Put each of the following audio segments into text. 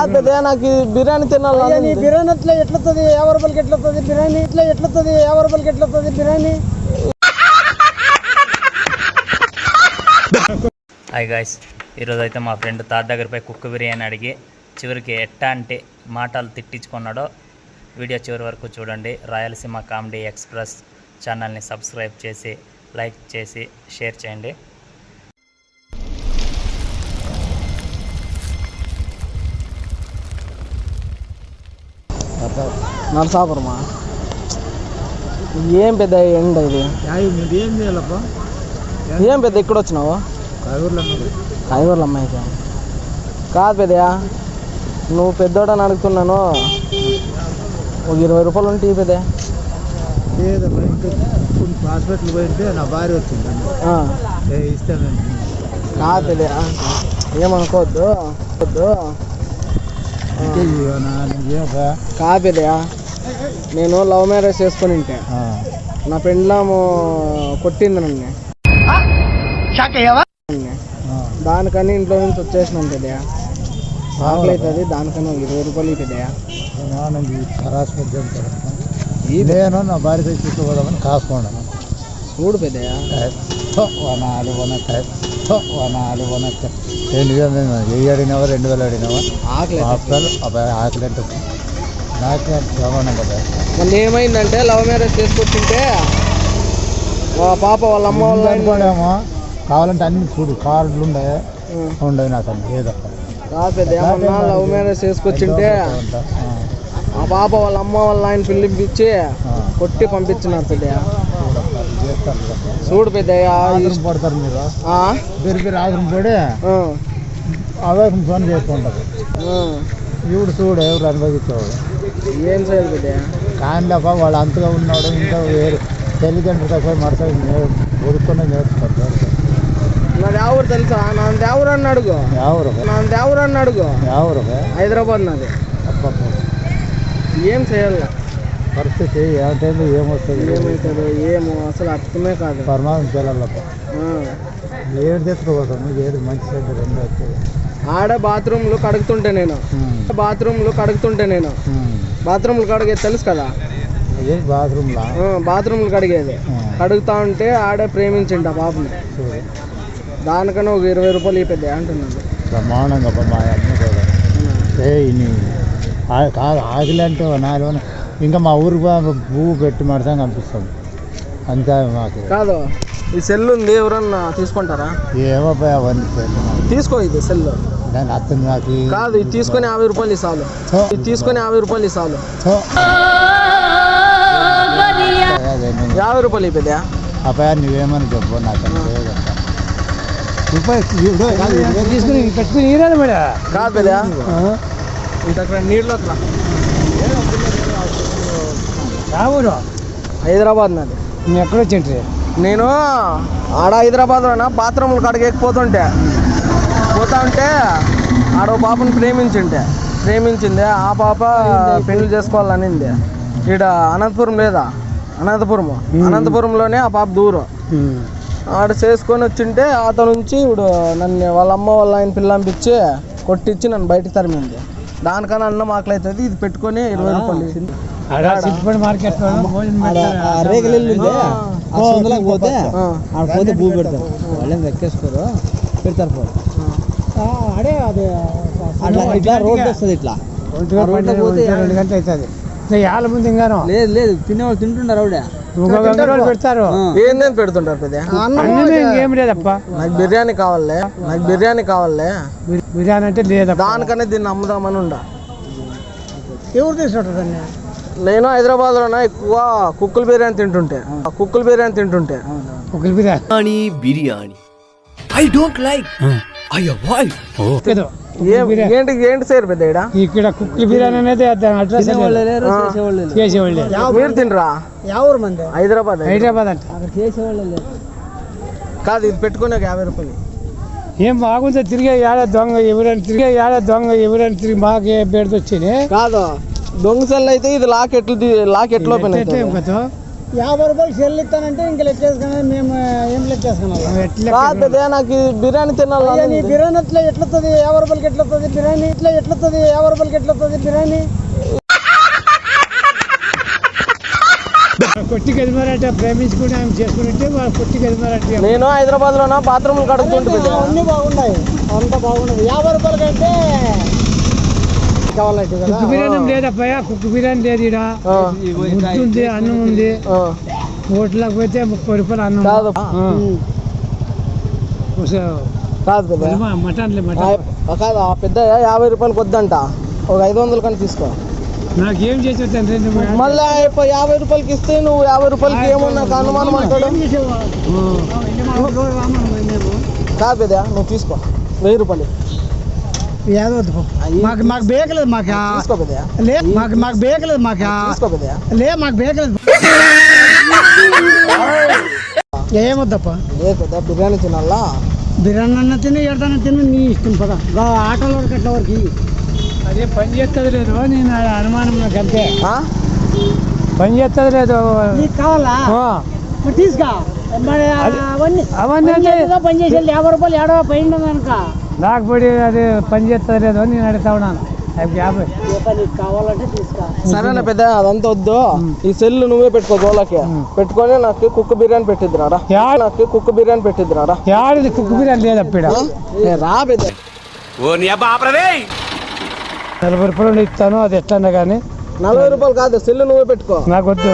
నాకు బిర్యానీ తినాలి. బిర్యానీ ఎట్లా ఎట్లతుంది 50 రూపాయలకి ఎట్లతుంది బిర్యానీ ఇట్లా ఎట్లతుంది 50 రూపాయలకి ఎట్లతుంది బిర్యానీ. హాయ్ గాయ్స్, ఈరోజు అయితే మా ఫ్రెండ్ తాత దగ్గరపై కుక్క బిర్యానీ అడిగి చివరికి ఎట్టా అంటే మాటలు తిట్టించుకున్నాడో వీడియో చివరి వరకు చూడండి. రాయలసీమ కామెడీ ఎక్స్ప్రెస్ ఛానల్ని సబ్స్క్రైబ్ చేసి లైక్ చేసి షేర్ చేయండి. నరసాపురమా? ఏం పెద్ద ఎండ ఇది. ఏం పెద్ద ఇక్కడ వచ్చినావు? కాయగూరలు అమ్మాయికి కాదు పెద్దయా, నువ్వు పెద్దోడని అడుగుతున్నాను. ఒక 20 రూపాయలు ఉంటే పెద్ద. హాస్పిటల్ పోయింటే నా భార్య వచ్చింది ఇస్తాను. కాదు పెద్దయా, ఏమనుకోవద్దు కాదు పెద్దయా. నేను లవ్ మ్యారేజ్ చేసుకుని ఉంటే నా పెండ్లాము కొట్టింది నన్ను. దానికని ఇంట్లో నుంచి వచ్చేసినాం పెద్దయా. ఆకలి అవుతుంది, దానికని 20 రూపాయలు పెద్దయా. నేను నా భార్య తీసుకుపోదామని కాసుకున్నాను. చూడు పెద్దయా, వెయ్యి అడిగినావా 2000 అడిగినావా? ఆకలి ఆకలి అంటే నాకే ప్రమాణం కదా. మళ్ళీ ఏమైందంటే లవ్ మ్యారేజ్ చేసుకొచ్చింటే పాప వాళ్ళ అమ్మ వాళ్ళ అనుకోడేమో. కావాలంటే అన్ని చూడు కార్డులు ఉండవు నాకు అన్ని ఏదప్ప కాదు పెద్ద. ఏమన్నా లవ్ మ్యారేజ్ చేసుకొచ్చింటే ఆ పాప వాళ్ళ అమ్మ వాళ్ళ ఆయన పిలిపించి కొట్టి పంపించినారు పెద్దయ్య. చూడు పెద్దయ్య, పడతారు మీరు పెరిగి ఆగ్రహం పడి అవేకం పని చేస్తుంటారు. ఇప్పుడు చూడు ఎవరు అనుభవించేవాడు ఏం చేయాలి పెద్దయ్య. కానీ లేప వాళ్ళు అంతగా ఉన్నాడు. ఇంకా వేరు తల్లిదండ్రులు తక్కువ మడత కొడుకునే నేర్చుకుంటారు. నాది ఎవరు తెలుసా? నాది ఎవరు అని అడుగు. నాది ఎవరు అని అడుగు. ఎవరు? హైదరాబాద్ నాది. ఏం చేయాలి? పరిస్థితి ఏమంటే ఏమొస్తుంది ఏమవుతుందో ఏమో అసలు అర్థమే కాదు. పరమాత్మ పిల్లలప్ప ఏడు తెచ్చుకోపోతాం. ఏడు మంచి రెండు వచ్చేది. ఆడ బాత్రూమ్లు కడుగుతుంటే నేను బాత్రూమ్లు కడిగేది తెలుసు కదా. బాత్రూమ్లు కడిగేది కడుగుతా ఉంటే ఆడే ప్రేమించిండు ఆ పాపని. దానికన్నా ఒక 20 రూపాయలు ఈ పెద్ద అంటున్నాడు. బ్రహ్మాండంగా మా అమ్మ కూడా కాదు ఆకలి అంటే 4 ఇంకా మా ఊరికి పువ్వు పెట్టి మడతాం కనిపిస్తాం అంతే. మాకు కాదు, ఈ సెల్ ఉంది, ఎవరన్నా తీసుకుంటారా? ఏమో అవన్నీ తీసుకో. ఇది సెల్ దాని అర్థం నాకు కాదు. ఇది తీసుకొని 50 రూపాయలు ఇస్తాను. ఇది తీసుకొని 50 రూపాయలు ఇస్తాను. 50 రూపాయలు పెద్ద. అబ్బాయి నువ్వేమని చెప్పు నాకు తీసుకుని పెట్టుకుని కాదు పెద్ద. ఇంతక్కడ నీళ్ళు అట్లా రావురు హైదరాబాద్ నాది. నువ్వు ఎక్కడ వచ్చింటే? నేను ఆడ హైదరాబాద్లోనా బాత్రూమ్లు కడిగేకపోతుంటే ఉంటే ఆడ పాపను ప్రేమించింది. ఆ పాప పెళ్లి చేసుకోవాలనింది. ఇక్కడ అనంతపురం లేదా, అనంతపురంలోనే ఆ పాప దూరం. ఆడ చేసుకొని వచ్చింటే అతను నుంచి ఇప్పుడు నన్ను వాళ్ళ అమ్మ వాళ్ళ ఆయన పిల్లంపించి కొట్టించి నన్ను బయటకు తరిమింది. దానికన్నా అన్నం ఆకలి అవుతుంది. ఇది పెట్టుకొని 20 రూపాయలు పోతే భూ పెడతారు. వాళ్ళేం ఎక్కేసుకోరు, పెడతారు. అడే అది ఇట్లా రోడ్డు వస్తుంది. ఇట్లా 2 గంటలు అవుతుంది. ఏళ్ళ ముందు ఇంకాను లేదు తినేవాళ్ళు తింటుంటారు. ఆవిడ పెడతారు. ఏందేం పెడుతుంటారు పెద్ద. ఏం లేదప్ప. నాకు బిర్యానీ కావాలి. బిర్యానీ అంటే లేదా. దానికనే దీన్ని అమ్ముదామని ఉండా. ఎవరు తీసుకుంటారు? నేను హైదరాబాద్లోనే ఎక్కువ కుక్కల బిర్యానీ తింటుంటే biryani I don't like I avoid. ఏంటి సేరు పెద్ద ఇక్కడ కుక్కల బిర్యానీ అనేది మీరు తినరా? హైదరాబాద్ అంటే కాదు. ఇది పెట్టుకునే 50 రూపాయలు. ఏం బాగుంది. తిరిగే ఏడ దొంగ ఎవరైనా తిరిగి మాకు బేడత వచ్చింది. కాదు, దొంగ సెల్ అయితే ఇది లాక్ ఎట్లా ఓపెన్ అవుతుంది? 50 రూపాయలు సెల్ ఇస్తానంటే ఇంకా లెక్కేసుకున్నా మేము ఏం లెక్కేసుకున్నాం కాదు పెద్ద నాకు ఈ బిర్యానీ తినాలి బిర్యానీ ఎట్లా ఎట్లొస్తుంది 50 రూపాయలకి ఎట్లొస్తుంది బిర్యానీ ఇట్లా ఎట్లొస్తుంది 50 రూపాయలకి ఎట్లొస్తుంది బిర్యానీ కొట్టి గదిమారట ప్రేమించుకుని ఆమె చేసుకున్నట్టే వాళ్ళు కొట్టి గదిమారట నేను హైదరాబాద్ లో బాత్రూమ్ కడుగుతుంటే అన్నీ బాగున్నాయి అంతా బాగున్నది 50 రూపాయలకంటే కావాలంటే కుక్క బిర్యానీ లేదప్పయ్యా కుక్క బిర్యానీ లేదు ఇక్కడ ఉంది అన్నం ఉంది హోటల్కి పోతే 30 రూపాయలు అన్నం కాదు కాదు పెద్ద మటన్ కాదు ఆ పెద్ద 50 రూపాయలకి వద్దంట ఒక 500 కానీ తీసుకో నాకేం చేసి మళ్ళీ 50 రూపాయలకి ఇస్తే నువ్వు 50 రూపాయలకి ఏమో నాకు అనుమానం అంటాడు కాదు పెద్ద నువ్వు తీసుకో 1000 రూపాయలు మాకు బేకలేదు మాకు తీసుకో పెద్ద లే మాకు బేకలేదు మాకు తీసుకో పెద్ద లే మాకు బేకలేదు ఏమొద్దప్ప లే పెద్ద బిర్యానీ తినాలా బిర్యానీ అన్న తిని ఎడతాన తిని నీ ఇష్టం పద ఆటోల వరకు అట్ల వరకు అదే పని చేస్తుంది లేదు నేను అనుమానం నాకు అంతే పని చేస్తుంది లేదు నీకు కావాలా తీసుకో అవన్నీ పని చేసేది 50 రూపాయలు ఏడవ పైన కనుక నాకు పడి అది పని చేస్తుంది లేదు నేను అడుగుతా ఉన్నాను 50 కావాలంటే తీసుకో సరేనా పెద్ద అదంతా వద్దు ఈ సెల్ నువ్వే పెట్టుకో గోళకి పెట్టుకొని నాకు కుక్క బిర్యానీ పెట్టిద్దిరా నాకు కుక్క బిర్యానీ పెట్టిద్దిరా యాడిది కుక్క బిర్యానీ లేదప్పుడు రా పెద్ద 40 రూపాయలు ఇస్తాను అది ఎట్లన్నా కానీ 40 రూపాయలు కాదు సెల్ నువ్వే పెట్టుకో నాకు వద్దు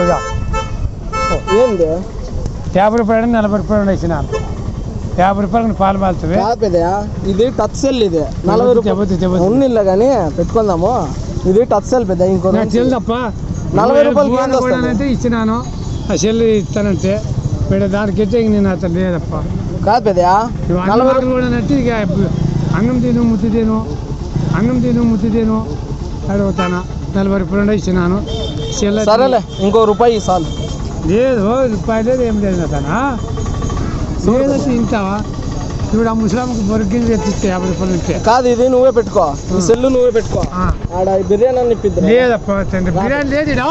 ఏంది 50 రూపాయలు 40 రూపాయలు ఇచ్చినాను 50 రూపాయలు పాలు పాలుతుంది కాదు పెద్ద ఇది టచ్ సెల్ ఇది 40 రూపాయలు ఉన్నిల్లా కానీ పెట్టుకుందాము ఇది టచ్ సెల్ పెద్ద ఇంకో సెల్ తప్ప 40 రూపాయలకి ఇచ్చినాను ఆ సెల్ ఇస్తానంటే దానికైతే నేను అతను లేదప్ప కాదు పెద్ద 40 రూపాయలు కూడా నట్టి ఇక అన్నం తిను ముద్దు తిను అడుగుతాను 40 రూపాయలు ఇచ్చినాను సెల్ సరేలే ఇంకో రూపాయి చాలు లేదు రూపాయి లేదు ఏం లేదు అతనా లేదంటే తింటావా ఇప్పుడు ఆ ముసలాంకి బొరికింది ఎత్తిస్తే 50 రూపాయలు ఇస్తే కాదు ఇది నువ్వే పెట్టుకో ఈ సెల్ నువ్వే పెట్టుకో ఆడ బిర్యానీ అని ఇప్పిద్ది లేదప్ప బిర్యానీ లేదు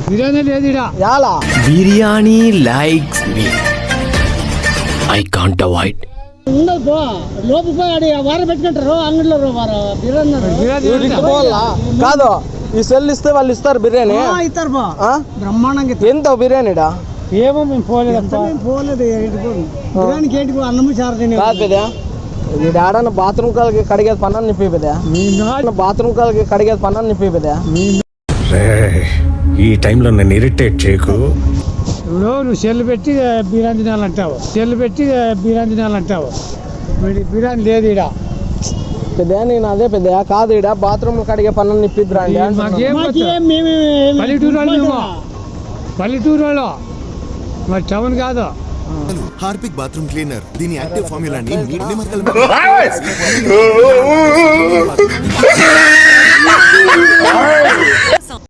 బిర్యానీ లేదు యాలా Biryani likes me. I can't avoid. ఉండదు లోపు పోయి వారం పెట్టుకుంటారు అంగడిలో బిర్యానీ పోవాలా కాదు ఈ సెల్ ఇస్తే వాళ్ళు ఇస్తారు బిర్యానీ ఇస్తారు బ్రహ్మాండంగా ఎంత బిర్యానీడా ఏమో మేము పోలేదు బిర్యానీకి ఏంటి అన్నము చారు కాదు పెద్ద ఇది ఆడన బాత్రూమ్ కాలకి కడిగేది పన్నాను నిప్పి పెద్ద బాత్రూమ్ కాలకి కడిగేది పన్నాను నిప్పి పెద్ద ఈ టైంలో నన్ను ఇరిటేట్ చేయకు ఇప్పుడు నువ్వు సెల్ పెట్టి బిర్యానీ తినాలంటావు బిర్యానీ లేదు ఈడ పెద్ద నేను అదే పెద్ద కాదు ఈడ బాత్రూమ్ కడిగే పన్నాను నిప్పిద్దురా పల్లెటూరు వాళ్ళు మరి టౌన్ కాదు హార్పిక్ బాత్రూమ్ క్లీనర్ దీని యాక్టివ్ ఫార్ములాని